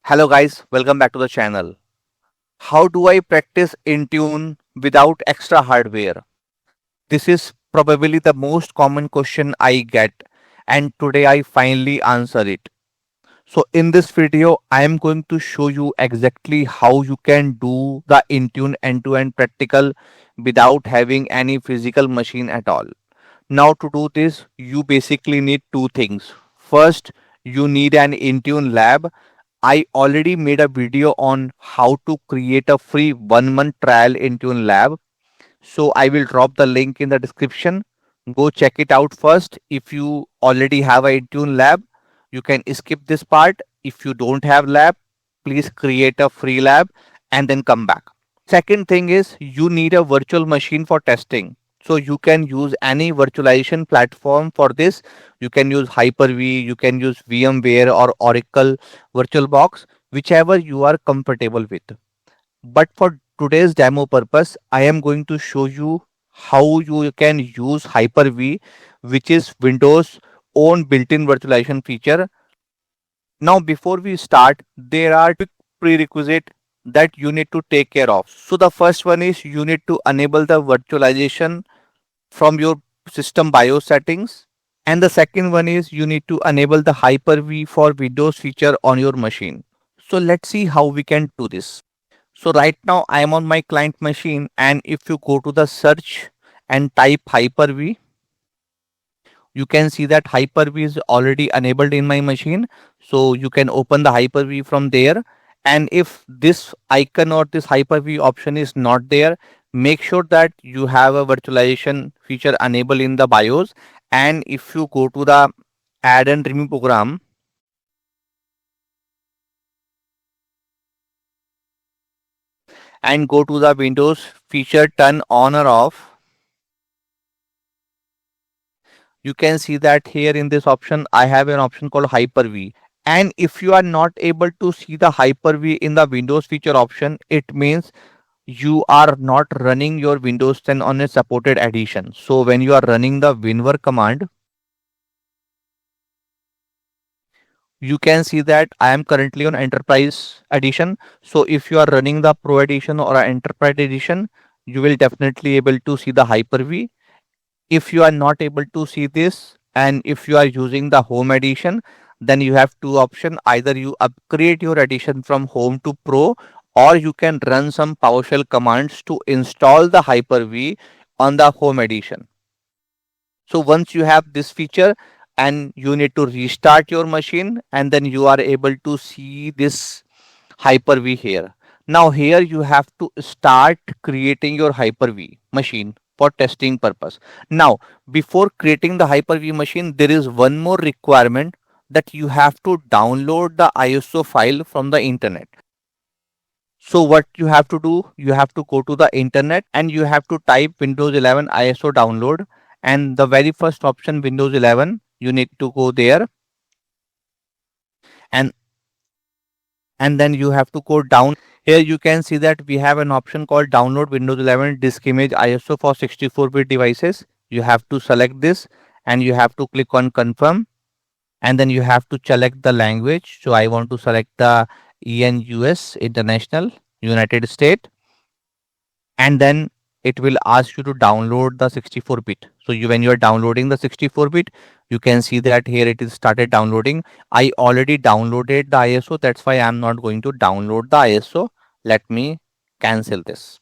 Hello guys, welcome back to the channel. How do I practice Intune without extra hardware? This is probably the most common question I get, and today I finally answer it. So in this video, I am going to show you exactly how you can do the Intune end-to-end practical without having any physical machine at all. Now to do this, you basically need two things. First, you need an Intune lab. I already made a video on how to create a free 1 month trial Intune lab. So I will drop the link in the description. Go check it out first. If you already have a Intune lab, you can skip this part. If you don't have lab, please create a free lab and then come back. Second thing is you need a virtual machine for testing. So you can use any virtualization platform for this. You can use Hyper-V, you can use VMware or Oracle VirtualBox, whichever you are comfortable with. But for today's demo purpose, I am going to show you how you can use Hyper-V, which is Windows' own built-in virtualization feature. Now, before we start, there are two prerequisites that you need to take care of. So the first one is you need to enable the virtualization from your system BIOS settings. And the second one is you need to enable the Hyper-V for Windows feature on your machine. So let's see how we can do this. So right now I am on my client machine, and if you go to the search and type Hyper-V, you can see that Hyper-V is already enabled in my machine. So you can open the Hyper-V from there. And if this icon or this Hyper-V option is not there, make sure that you have a virtualization feature enabled in the BIOS. And if you go to the add and remove program and go to the Windows feature turn on or off, you can see that here in this option I have an option called Hyper-V. And if you are not able to see the Hyper-V in the Windows feature option, it means you are not running your Windows 10 on a supported edition. So when you are running the winver command, you can see that I am currently on enterprise edition. So if you are running the pro edition or enterprise edition, you will definitely able to see the Hyper-V. If you are not able to see this, and if you are using the home edition, then you have two options. Either you upgrade your edition from home to pro, or you can run some PowerShell commands to install the Hyper-V on the home edition. So once you have this feature, and you need to restart your machine, and then you are able to see this Hyper-V here. Now here you have to start creating your Hyper-V machine for testing purpose. Now, before creating the Hyper-V machine, there is one more requirement, that you have to download the ISO file from the internet. So what you have to do, you have to go to the internet and you have to type Windows 11 ISO download, and the very first option Windows 11, you need to go there, and then you have to go down. Here you can see that we have an option called download Windows 11 disk image ISO for 64-bit devices. You have to select this and you have to click on confirm, and then you have to select the language. So I want to select the ENUS, International United States, and then it will ask you to download the 64-bit. So when you are downloading the 64-bit, you can see that here it is started downloading. I already downloaded the ISO, that's why I'm not going to download the ISO. Let me cancel this.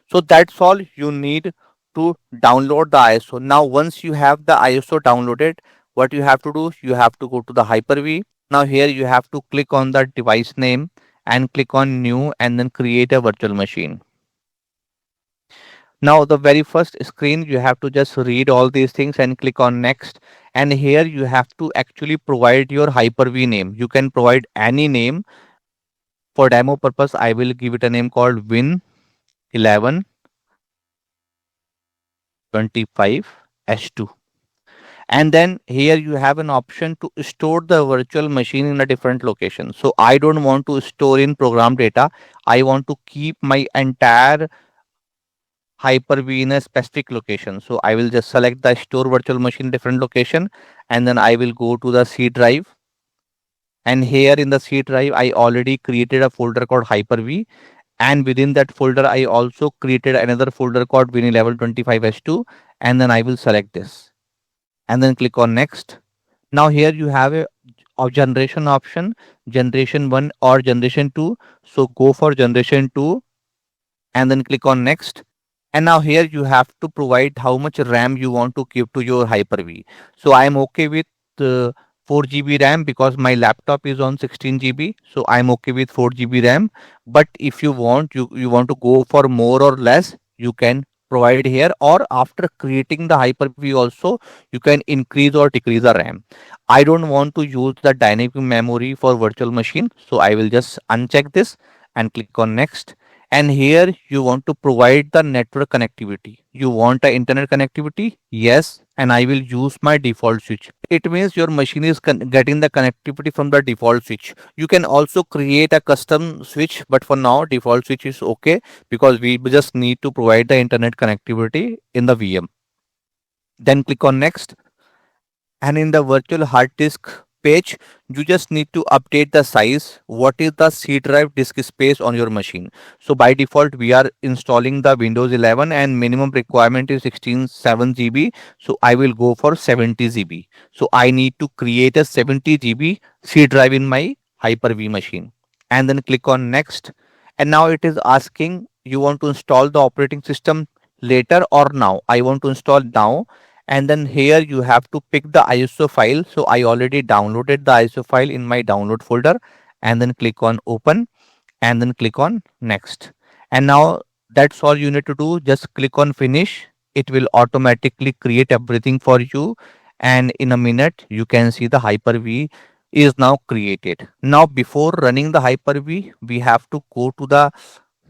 So that's all you need to download the ISO. Now once you have the ISO downloaded, what you have to do, you have to go to the Hyper-V. Now here you have to click on the device name and click on new, and then create a virtual machine. Now the very first screen, you have to just read all these things and click on next. And here you have to actually provide your Hyper-V name. You can provide any name. For demo purpose, I will give it a name called Win 11 25 S2. And then here you have an option to store the virtual machine in a different location. So I don't want to store in program data. I want to keep my entire Hyper-V in a specific location. So I will just select the store virtual machine different location, and then I will go to the C drive, And here in the C drive, I already created a folder called Hyper-V, and within that folder I also created another folder called Win1125H2, and then I will select this and then click on next. Now here you have a generation option, generation 1 or generation 2. So go for generation 2 and then click on next. And now here you have to provide how much RAM you want to give to your Hyper-V. So I am okay with uh, 4 GB RAM because my laptop is on 16 GB. So I'm okay with 4 GB RAM. But if you want, you want to go for more or less, you can provide here, or after creating the Hyper-V also, you can increase or decrease the RAM. I don't want to use the dynamic memory for virtual machine. So I will just uncheck this and click on next. And here you want to provide the network connectivity. You want a internet connectivity? Yes. And I will use my default switch. It means your machine is getting the connectivity from the default switch. You can also create a custom switch, but for now default switch is okay because we just need to provide the internet connectivity in the VM. Then click on next, and in the virtual hard disk page, you just need to update the size. What is the C drive disk space on your machine? So by default we are installing the Windows 11 and minimum requirement is 16.7 GB. So I will go for 70 GB. So I need to create a 70 GB C drive in my Hyper-V machine, and then click on next. And now it is asking, you want to install the operating system later or now? I want to install now. And then here you have to pick the ISO file. So I already downloaded the ISO file in my download folder, and then click on open and then click on next. And now that's all you need to do. Just click on finish. It will automatically create everything for you. And in a minute, you can see the Hyper-V is now created. Now, before running the Hyper-V, we have to go to the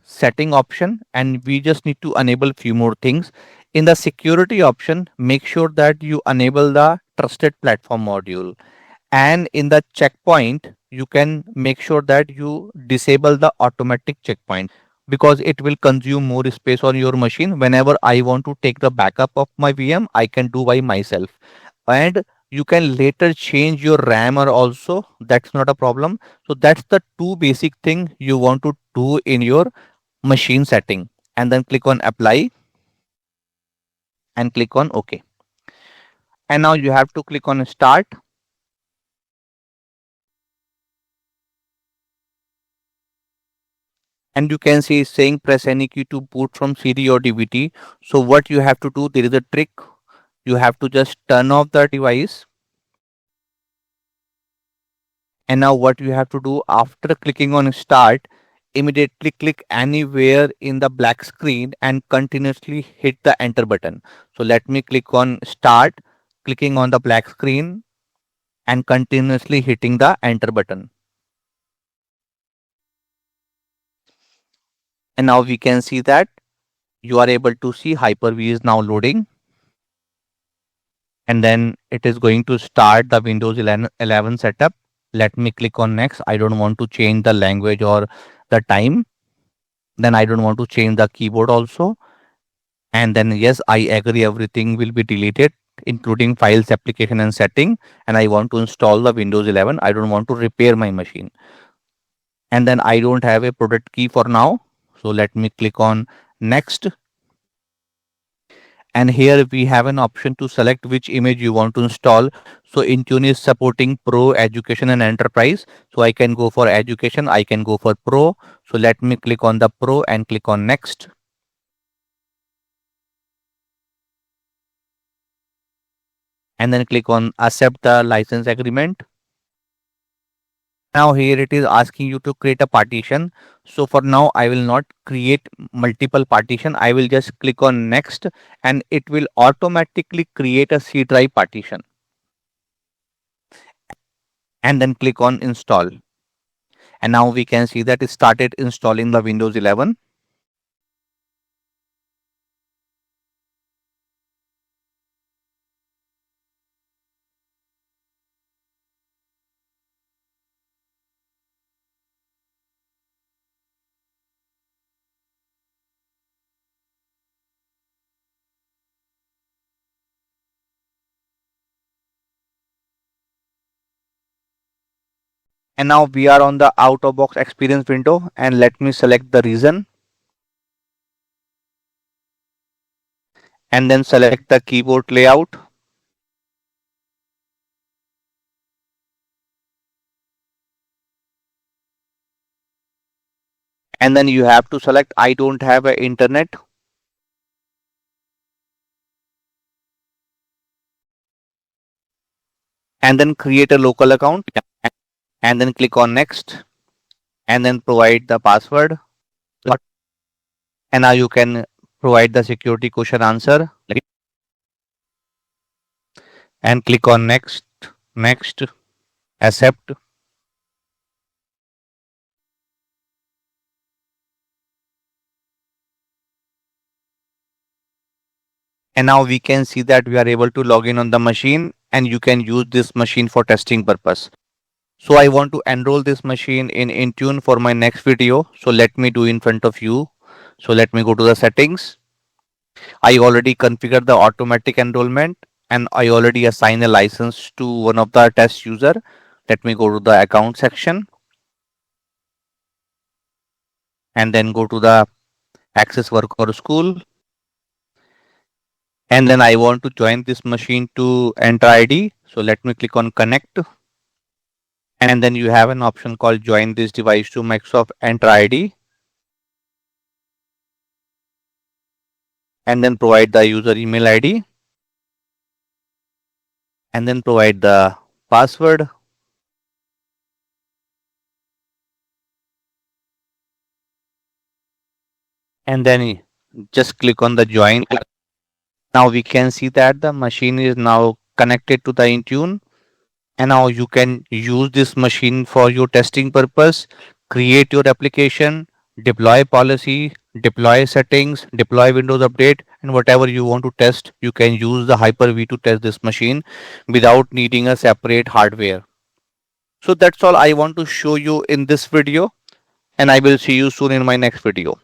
setting option, and we just need to enable few more things. In the security option, make sure that you enable the trusted platform module, and in the checkpoint you can make sure that you disable the automatic checkpoint, because it will consume more space on your machine. Whenever I want to take the backup of my VM, I can do by myself. And you can later change your RAM or also, that's not a problem. So that's the two basic thing you want to do in your machine setting. And then click on apply and click on OK. And now you have to click on start, and you can see saying press any key to boot from CD or DVD. So what you have to do, there is a trick. You have to just turn off the device. And now what you have to do, after clicking on start, immediately click anywhere in the black screen and continuously hit the enter button. So let me click on start, clicking on the black screen and continuously hitting the enter button. And now we can see that you are able to see Hyper-V is now loading, and then it is going to start the Windows 11 setup. Let me click on next. I don't want to change the language or the time. Then I don't want to change the keyboard also. And then yes, I agree, everything will be deleted, including files, application and setting. And I want to install the Windows 11. I don't want to repair my machine. And then I don't have a product key for now. So let me click on next. And here we have an option to select which image you want to install. So Intune is supporting Pro, Education and Enterprise. So I can go for Education, I can go for Pro. So let me click on the Pro and click on next. And then click on accept the license agreement. Now here it is asking you to create a partition. So for now I will not create multiple partition. I will just click on next, and it will automatically create a C drive partition, and then click on install. And now we can see that it started installing the Windows 11. And now we are on the out of box experience window, and let me select the region and then select the keyboard layout. And then you have to select I don't have a internet, and then create a local account, and then click on next, and then provide the password. And now you can provide the security question answer and click on next, next, accept. And now we can see that we are able to log in on the machine, and you can use this machine for testing purpose. So I want to enroll this machine in Intune for my next video. So let me do in front of you. So let me go to the settings. I already configured the automatic enrollment, and I already assign a license to one of the test user. Let me go to the account section and then go to the access work or school. And then I want to join this machine to enter ID. So let me click on connect. And then you have an option called join this device to Microsoft Enter ID. And then provide the user email ID. And then provide the password. And then just click on the join. Now we can see that the machine is now connected to the Intune. And now you can use this machine for your testing purpose, create your application, deploy policy, deploy settings, deploy Windows Update, and whatever you want to test, you can use the Hyper-V to test this machine without needing a separate hardware. So that's all I want to show you in this video, and I will see you soon in my next video.